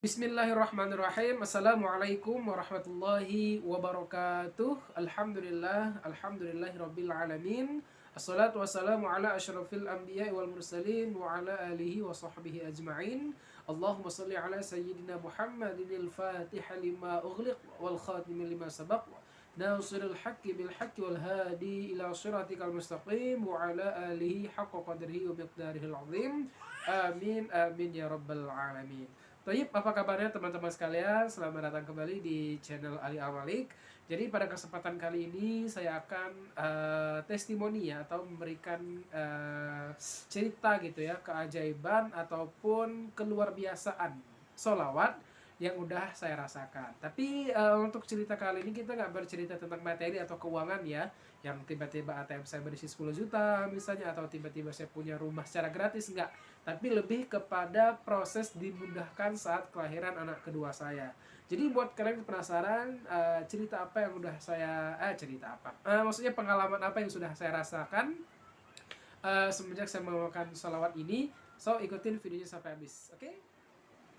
Bismillahirrahmanirrahim. Assalamualaikum warahmatullahi wabarakatuh. Alhamdulillahirabbil alamin. Assalatu wassalamu ala asyrafil anbiya'i wal mursalin wa ala alihi wa sahbihi ajma'in. Allahumma shalli ala sayyidina Muhammadinil Fatiha lima ughliq wal khatimi lima sabaq. Nasirul haqqi bil haqqi wal hadi ila shiratikal mustaqim wa ala alihi haqqa qadrihi wa miqdarihil azim. Amin amin ya rabbal alamin. Baik, apa kabarnya teman-teman sekalian? Selamat datang kembali di channel Ali Al-Malik. Jadi pada kesempatan kali ini saya akan testimoni ya, atau memberikan cerita gitu ya, keajaiban ataupun keluar biasaan solawat yang udah saya rasakan. Tapi untuk cerita kali ini kita nggak bercerita tentang materi atau keuangan ya, yang tiba-tiba ATM saya berisi 10 juta misalnya, atau tiba-tiba saya punya rumah secara gratis, enggak. Tapi lebih kepada proses dimudahkan saat kelahiran anak kedua saya. Jadi buat kalian yang penasaran cerita apa yang udah saya cerita apa? Maksudnya pengalaman apa yang sudah saya rasakan semenjak saya melakukan salawat ini. So ikutin videonya sampai habis, oke?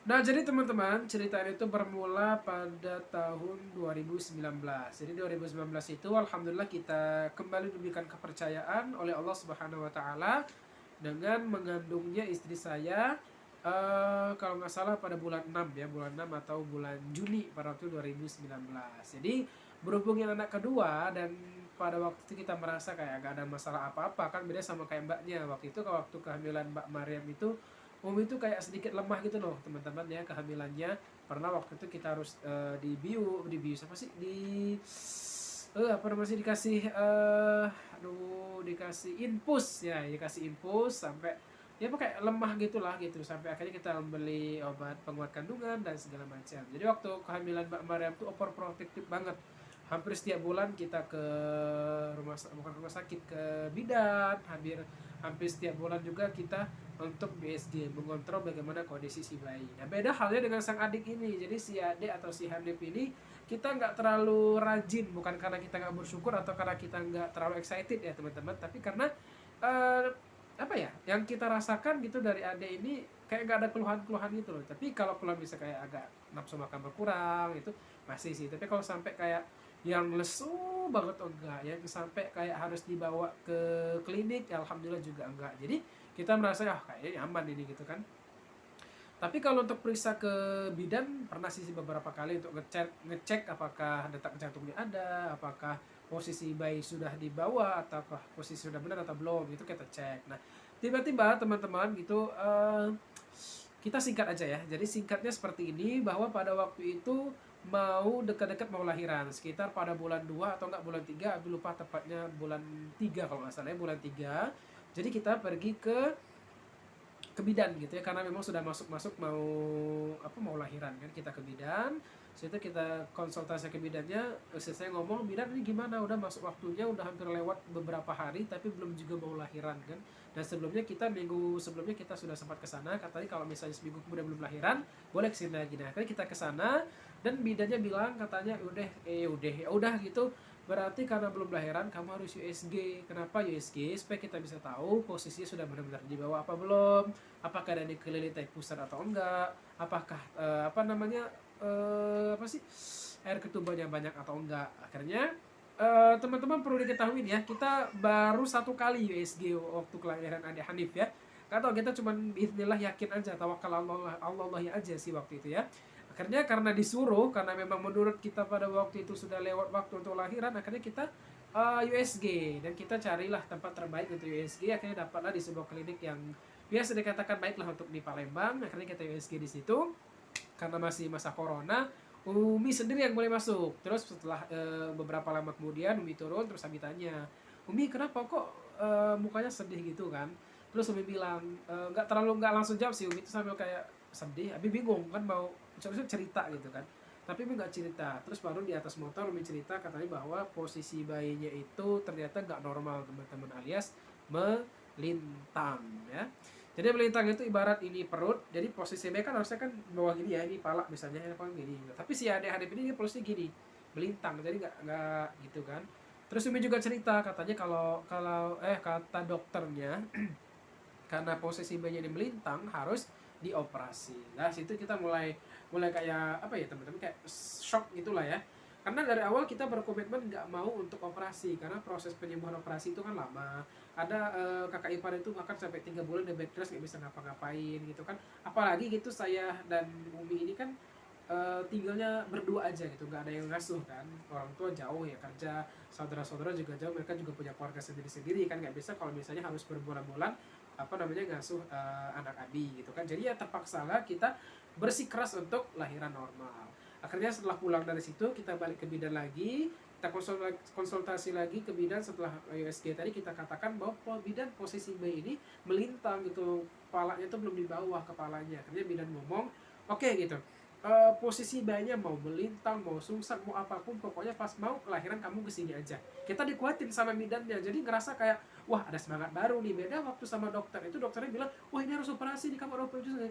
Nah, jadi teman-teman, cerita itu bermula pada tahun 2019. Jadi 2019 itu alhamdulillah kita kembali diberikan kepercayaan oleh Allah Subhanahu wa taala dengan mengandungnya istri saya, kalau nggak salah pada bulan 6 ya, bulan 6 atau bulan Juni pada waktu 2019. Jadi berhubung yang anak kedua, dan pada waktu itu kita merasa kayak gak ada masalah apa-apa, kan beda sama kayak mbaknya. Waktu itu waktu kehamilan Mbak Maryam itu Umi itu kayak sedikit lemah gitu loh teman-teman ya, kehamilannya. Pernah waktu itu kita harus dibius apa sih, apa namanya, dikasih infus ya, dikasih infus sampai ya kayak lemah gitulah gitu, sampai akhirnya kita membeli obat penguat kandungan dan segala macam. Jadi waktu kehamilan Mbak Maryam tuh overprotective banget. Hampir setiap bulan kita ke bukan rumah sakit, ke bidan. Hampir setiap bulan juga kita untuk BSG, mengontrol bagaimana kondisi si bayi. Nah, beda halnya dengan sang adik ini. Jadi si adik atau si Hanif ini kita nggak terlalu rajin, bukan karena kita nggak bersyukur atau karena kita nggak terlalu excited ya teman-teman, tapi karena uh, apa ya, yang kita rasakan gitu dari adik ini kayak nggak ada keluhan-keluhan gitu loh. Tapi kalau keluhan bisa kayak agak nafsu makan berkurang itu masih sih, tapi kalau sampai kayak yang lesu banget oh enggak, yang sampai kayak harus dibawa ke klinik ya alhamdulillah juga enggak. Jadi kita merasa ya kayaknya nyaman ini gitu kan. Tapi kalau untuk periksa ke bidan pernah sih beberapa kali untuk ngecek apakah detak jantungnya ada, apakah posisi bayi sudah di bawah ataukah posisi sudah benar atau belum, itu kita cek. Nah, tiba-tiba teman-teman gitu, kita singkat aja ya. Jadi singkatnya seperti ini, bahwa pada waktu itu mau dekat-dekat mau lahiran, sekitar pada bulan 2 atau enggak bulan 3, aku lupa tepatnya bulan 3 kalau nggak salah ya, bulan 3. Jadi kita pergi ke bidan gitu ya, karena memang sudah masuk mau mau lahiran kan, kita ke bidan. Situ kita konsultasi ke bidannya, saya ngomong, bidan ini gimana, udah masuk waktunya, udah hampir lewat beberapa hari tapi belum juga mau lahiran kan. Dan sebelumnya minggu sebelumnya kita sudah sempat ke sana, katanya kalau misalnya seminggu kemudian belum lahiran boleh kesini lagi. Nah akhirnya kita ke sana dan bidannya bilang katanya udah gitu. Berarti karena belum lahiran kamu harus USG. Kenapa USG? Supaya kita bisa tahu posisinya sudah benar-benar di bawah apa belum, apakah ada dikelilingi tai pusar atau enggak, apakah air ketubannya banyak atau enggak. Akhirnya teman-teman perlu diketahui ya, kita baru 1 kali USG waktu kelahiran adik Hanif ya. Kata kita cuman bismillah yakin aja, tawakal Allah ya aja sih waktu itu ya. Akhirnya karena disuruh, karena memang menurut kita pada waktu itu sudah lewat waktu untuk lahiran, akhirnya kita USG, dan kita carilah tempat terbaik untuk USG. Akhirnya dapatlah di sebuah klinik yang biasa dikatakan baiklah untuk di Palembang. Akhirnya kita USG di situ. Karena masih masa corona, Umi sendiri yang boleh masuk. Terus setelah beberapa lama kemudian Umi turun, terus Abi tanya, Umi kenapa kok mukanya sedih gitu kan. Terus Umi bilang, nggak langsung jawab sih, Umi itu sambil kayak sedih. Abi bingung kan, mau cerita gitu kan, tapi Umi nggak cerita. Terus baru di atas motor Umi cerita, katanya bahwa posisi bayinya itu ternyata nggak normal teman-teman, alias melintang ya. Jadi melintang itu ibarat ini perut, jadi posisi bayi kan harusnya kan bawah gini ya, ini pala misalnya apa gini. Tapi si adik-adik ini posisinya gini, melintang, jadi nggak gitu kan. Terus Umi juga cerita, katanya kalau kalau kata dokternya karena posisi bayinya ini melintang harus dioperasi. Nah situ kita mulai mulai kayak apa ya teman-teman, kayak shock gitulah ya. Karena dari awal kita berkomitmen nggak mau untuk operasi, karena proses penyembuhan operasi itu kan lama. Ada kakak ipar itu akan sampai 3 bulan di bed rest, nggak bisa ngapa-ngapain gitu kan. Apalagi gitu saya dan Umi ini kan tinggalnya berdua aja gitu, nggak ada yang ngasuh kan, orang tua jauh ya kerja, saudara-saudara juga jauh, mereka juga punya keluarga sendiri-sendiri kan, nggak bisa kalau misalnya harus berbulan-bulan apa namanya ngasuh anak abi gitu kan. Jadi ya terpaksa lah kita bersikeras untuk lahiran normal. Akhirnya setelah pulang dari situ kita balik ke bidan lagi, kita konsultasi lagi ke bidan. Setelah USG tadi kita katakan bahwa bidan posisi bayi ini melintang gitu, kepalanya tuh belum di bawah kepalanya. Akhirnya bidan ngomong oke gitu, posisi bayinya mau melintang, mau sungsang, mau apapun, pokoknya pas mau kelahiran kamu kesini aja. Kita dikuatin sama bidannya, jadi ngerasa kayak wah ada semangat baru nih. Beda waktu sama dokter, itu dokternya bilang wah ini harus operasi di kamar operasi,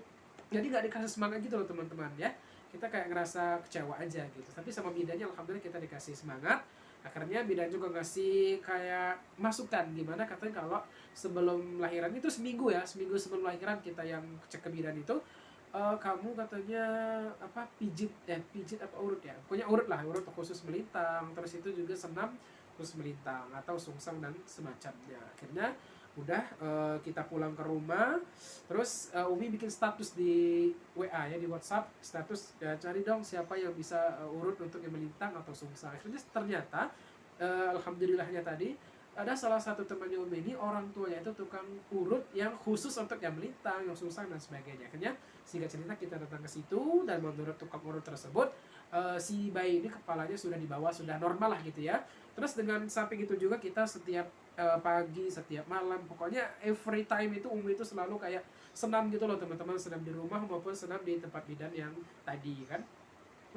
jadi nggak dikasih semangat gitu loh teman-teman ya. Kita kayak ngerasa kecewa aja gitu, tapi sama bidannya alhamdulillah kita dikasih semangat. Akhirnya bidan juga ngasih kayak masukan gimana, katanya kalau sebelum lahiran itu seminggu ya, seminggu sebelum lahiran kita yang cek ke bidan itu, kamu katanya apa pijit apa urut ya, pokoknya urut lah, urut khusus melintang, terus itu juga senam khusus melintang atau sungsang dan semacamnya. Akhirnya udah kita pulang ke rumah, terus Umi bikin status di WA ya, di WhatsApp status ya, cari dong siapa yang bisa urut untuk yang melintang atau sungsang. Akhirnya ternyata alhamdulillahnya tadi ada salah satu temannya Umi ini, orang tuanya itu tukang urut yang khusus untuk yang melintang, yang sungsang dan sebagainya. Akhirnya singkat cerita kita datang ke situ, dan menurut tukang urut tersebut si bayi ini kepalanya sudah di bawah, sudah normal lah gitu ya. Terus dengan samping itu juga kita setiap pagi, setiap malam, pokoknya every time itu Umi itu selalu kayak senam gitu loh teman-teman, senam di rumah maupun senam di tempat bidan yang tadi kan.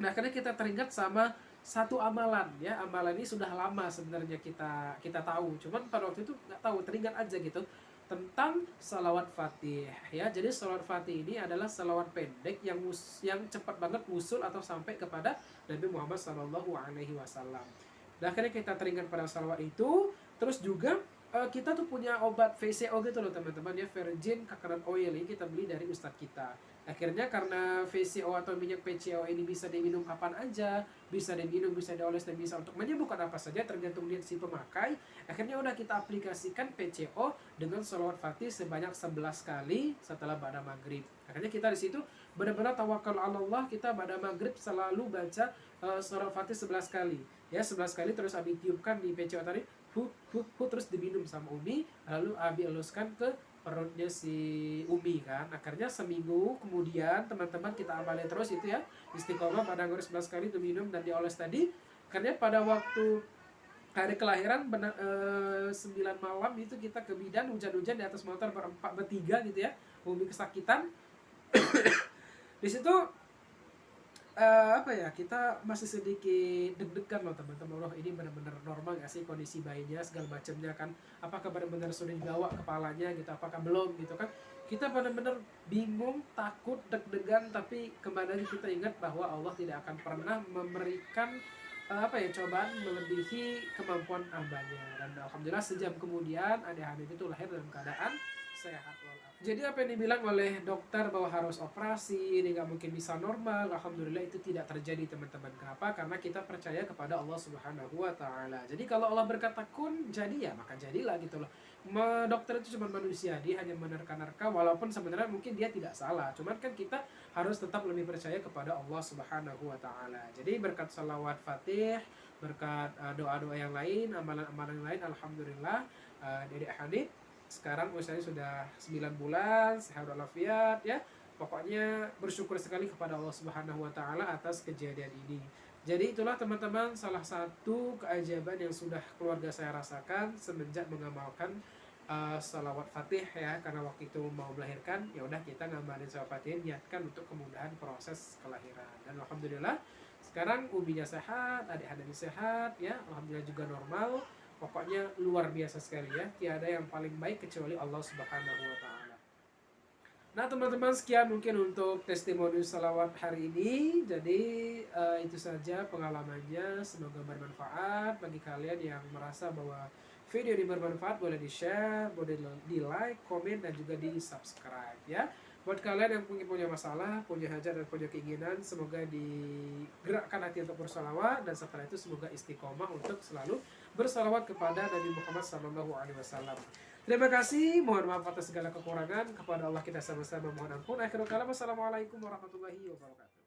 Nah, karena kita teringat sama satu amalan ya, amalan ini sudah lama sebenarnya kita tahu, cuman pada waktu itu nggak tahu, teringat aja gitu tentang salawat fatih ya. Jadi salawat fatih ini adalah salawat pendek yang cepat banget usul atau sampai kepada Nabi Muhammad SAW. Nah, akhirnya kita teringat pada salawat itu. Terus juga kita tuh punya obat VCO gitu loh teman-teman ya, Virgin Coconut Oil, ini kita beli dari ustadz kita. Akhirnya karena VCO atau minyak PCO ini bisa diminum kapan aja, bisa diminum, bisa dioles, dan bisa untuk menyembuhkan apa saja tergantung dia si pemakai. Akhirnya udah kita aplikasikan PCO dengan sholawat fatih sebanyak 11 kali setelah pada maghrib. Akhirnya kita di situ benar-benar tawakal Allah, kita pada maghrib selalu baca sholawat fatih 11 kali. Ya 11 kali, terus Abi tiupkan di PCO tadi, terus diminum sama Umi, lalu Abi eluskan ke perutnya si Umi kan. Akhirnya seminggu kemudian teman-teman kita amalin terus itu ya, istiqomah pada ngurus 11 kali itu minum dan dioles tadi. Akhirnya pada waktu hari kelahiran 9 malam itu kita ke bidan, hujan-hujan di atas motor bertiga gitu ya, Umi kesakitan. Di situ apa ya, kita masih sedikit deg-degan loh teman-teman, loh ini benar-benar normal gak sih kondisi bayinya segala macamnya kan, apakah benar-benar sudah dibawa kepalanya gitu, apakah belum gitu kan. Kita benar-benar bingung, takut, deg-degan, tapi kembali kita ingat bahwa Allah tidak akan pernah memberikan apa ya, cobaan melebihi kemampuan hambanya. Dan alhamdulillah sejam kemudian adik Hanif itu lahir dalam keadaan sehat walafiat. Jadi apa yang dibilang oleh dokter bahwa harus operasi, ini nggak mungkin bisa normal, alhamdulillah itu tidak terjadi teman-teman. Kenapa? Karena kita percaya kepada Allah Subhanahu wa Ta'ala. Jadi kalau Allah berkata kun, jadi ya maka jadilah gitu loh. Dokter itu cuma manusia, dia hanya menerka-nerka, walaupun sebenarnya mungkin dia tidak salah. Cuman kan kita harus tetap lebih percaya kepada Allah Subhanahu wa Ta'ala. Jadi berkat salawat fatih, berkat doa-doa yang lain, amalan-amalan yang lain, alhamdulillah Dedek Hanif sekarang usianya sudah 9 bulan, sehat walafiat ya. Pokoknya bersyukur sekali kepada Allah Subhanahu wa Ta'ala atas kejadian ini. Jadi itulah teman-teman salah satu keajaiban yang sudah keluarga saya rasakan semenjak mengamalkan salawat fatih ya. Karena waktu itu mau melahirkan, ya udah kita ngamalin salawat fatih, niatkan untuk kemudahan proses kelahiran. Dan alhamdulillah sekarang Ubinya sehat, adik Hanif sehat ya, alhamdulillah juga normal. Pokoknya luar biasa sekali ya, tiada yang paling baik kecuali Allah Subhanahu wa Ta'ala. Nah teman-teman, sekian mungkin untuk testimoni salawat hari ini. Jadi itu saja pengalamannya, semoga bermanfaat bagi kalian yang merasa bahwa video ini bermanfaat. Boleh di share, boleh di like, komen, dan juga di subscribe ya. Buat kalian yang punya masalah, punya hajat dan punya keinginan, semoga digerakkan hati untuk bersalawat, dan setelah itu semoga istiqomah untuk selalu bersalawat kepada Nabi Muhammad SAW. Terima kasih, mohon maaf atas segala kekurangan, kepada Allah kita sama-sama mohon ampun. Akhirul kalam, wassalamualaikum warahmatullahi wabarakatuh.